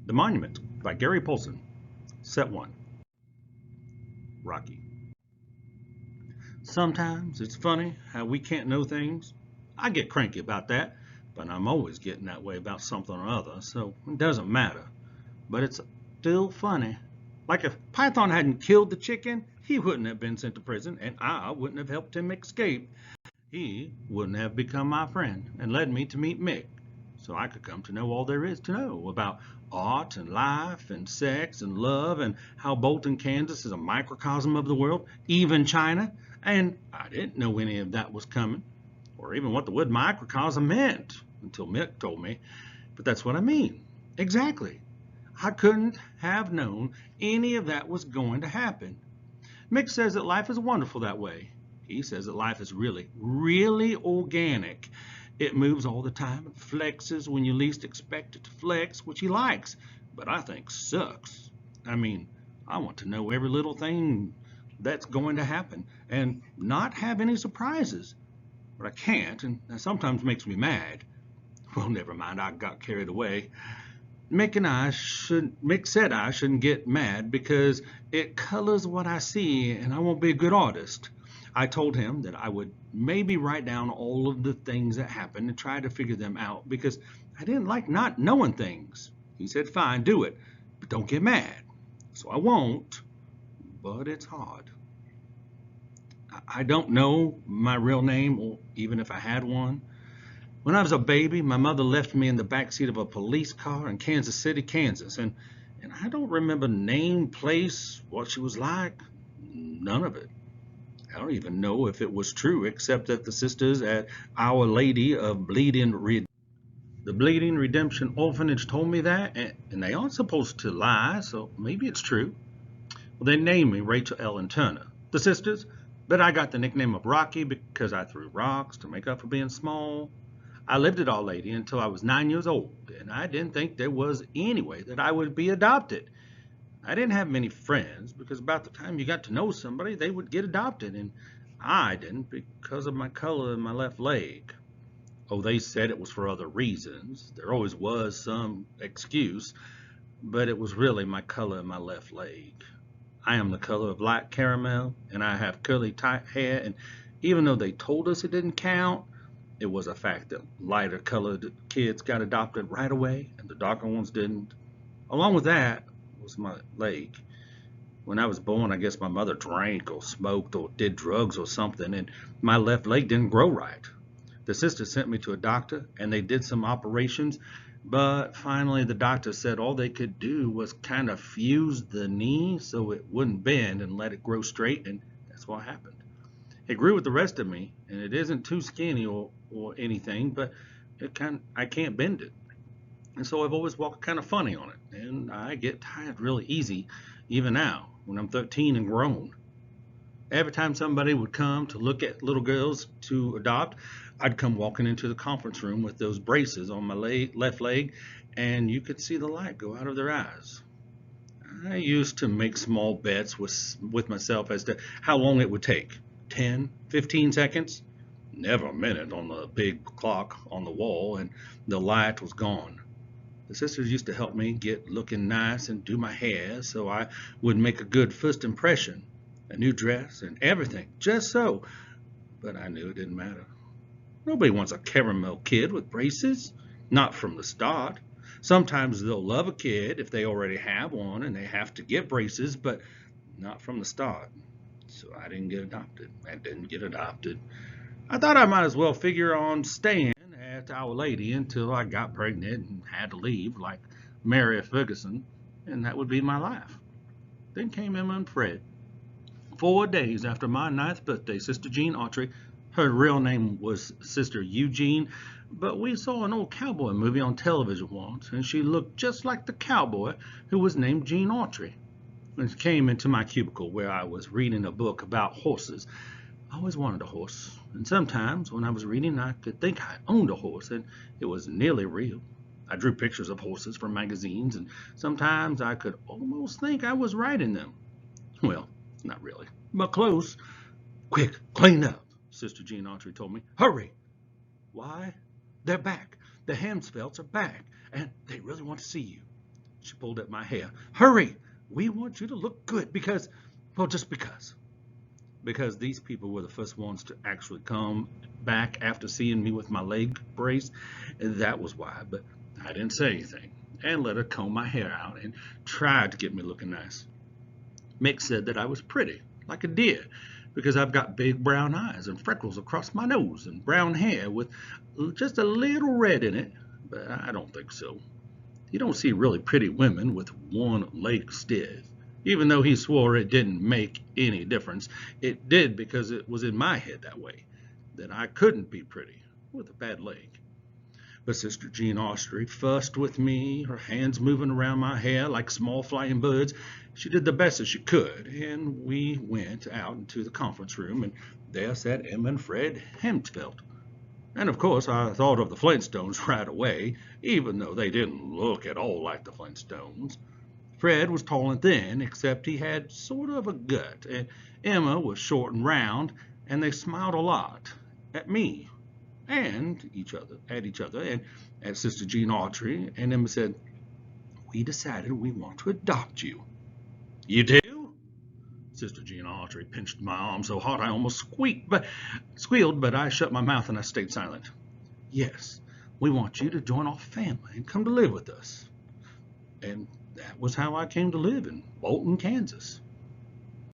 The Monument by Gary Paulson. Set 1. Rocky. Sometimes it's funny how we can't know things. I get cranky about that, but I'm always getting that way about something or other, so it doesn't matter. But it's still funny. Like if Python hadn't killed the chicken, he wouldn't have been sent to prison, and I wouldn't have helped him escape. He wouldn't have become my friend and led me to meet Mick, so I could come to know all there is to know about art and life and sex and love and how Bolton, Kansas is a microcosm of the world, even China. And I didn't know any of that was coming, or even what the word microcosm meant until Mick told me. But that's what I mean. Exactly. I couldn't have known any of that was going to happen. Mick says that life is wonderful that way. He says that life is really, really organic. It moves all the time and flexes when you least expect it to flex, which he likes, but I think sucks. I mean, I want to know every little thing that's going to happen and not have any surprises. But I can't, and that sometimes makes me mad. Well, never mind, I got carried away. Mick said I shouldn't get mad because it colors what I see and I won't be a good artist. I told him that I would maybe write down all of the things that happened and try to figure them out because I didn't like not knowing things. He said, fine, do it, but don't get mad. So I won't, but it's hard. I don't know my real name, or even if I had one. When I was a baby, my mother left me in the backseat of a police car in Kansas City, Kansas, and I don't remember name, place, what she was like, none of it. I don't even know if it was true, except that the sisters at Our Lady of the Bleeding Redemption Orphanage told me that, and they aren't supposed to lie, so maybe it's true. Well, they named me Rachel Ellen Turner, the sisters, but I got the nickname of Rocky because I threw rocks to make up for being small. I lived at Our Lady until I was 9 years old, and I didn't think there was any way that I would be adopted. I didn't have many friends because about the time you got to know somebody, they would get adopted, and I didn't because of my color in my left leg. Oh, they said it was for other reasons. There always was some excuse, but it was really my color in my left leg. I am the color of light caramel, and I have curly tight hair, and even though they told us it didn't count, it was a fact that lighter colored kids got adopted right away, and the darker ones didn't. Along with that was my leg. When I was born, I guess my mother drank or smoked or did drugs or something, and my left leg didn't grow right. The sister sent me to a doctor, and they did some operations, but finally the doctor said all they could do was kind of fuse the knee so it wouldn't bend and let it grow straight, and that's what happened. It grew with the rest of me, and it isn't too skinny or anything, but I can't bend it. And so I've always walked kind of funny on it, and I get tired really easy, even now, when I'm 13 and grown. Every time somebody would come to look at little girls to adopt, I'd come walking into the conference room with those braces on my left leg, and you could see the light go out of their eyes. I used to make small bets with myself as to how long it would take. 10, 15 seconds? Never a minute on the big clock on the wall, and the light was gone. The sisters used to help me get looking nice and do my hair so I would make a good first impression. A new dress and everything, just so. But I knew it didn't matter. Nobody wants a caramel kid with braces, not from the start. Sometimes they'll love a kid if they already have one and they have to get braces, but not from the start. So I didn't get adopted. I thought I might as well figure on staying at Our Lady until I got pregnant and had to leave, like Mary Ferguson, and that would be my life. Then came Emma and Fred. 4 days after my 9th birthday, Sister Jean Autry, her real name was Sister Eugene, but we saw an old cowboy movie on television once, and she looked just like the cowboy who was named Jean Autry. When she came into my cubicle where I was reading a book about horses, I always wanted a horse, and sometimes when I was reading I could think I owned a horse, and it was nearly real. I drew pictures of horses from magazines, and sometimes I could almost think I was riding them. Well, not really, but close. Quick, clean up, Sister Jean Autry told me. Hurry! Why? They're back. The Hemsfelds are back, and they really want to see you. She pulled at my hair. Hurry! We want you to look good because, well, just because. Because these people were the first ones to actually come back after seeing me with my leg brace. That was why, but I didn't say anything and let her comb my hair out and tried to get me looking nice. Mick said that I was pretty, like a deer, because I've got big brown eyes and freckles across my nose and brown hair with just a little red in it, but I don't think so. You don't see really pretty women with one leg stiff. Even though he swore it didn't make any difference, it did because it was in my head that way, that I couldn't be pretty with a bad leg. But Sister Jean Austrie fussed with me, her hands moving around my hair like small flying birds. She did the best that she could, and we went out into the conference room, and there sat Emma and Fred Hemsfeld. And of course, I thought of the Flintstones right away, even though they didn't look at all like the Flintstones. Fred was tall and thin, except he had sort of a gut, and Emma was short and round, and they smiled a lot at me and each other, and at Sister Jean Autry. And Emma said, "We decided we want to adopt you." "You do?" Sister Jean Autry pinched my arm so hard I almost squealed, but I shut my mouth and I stayed silent. "Yes, we want you to join our family and come to live with us." And that was how I came to live in Bolton, Kansas.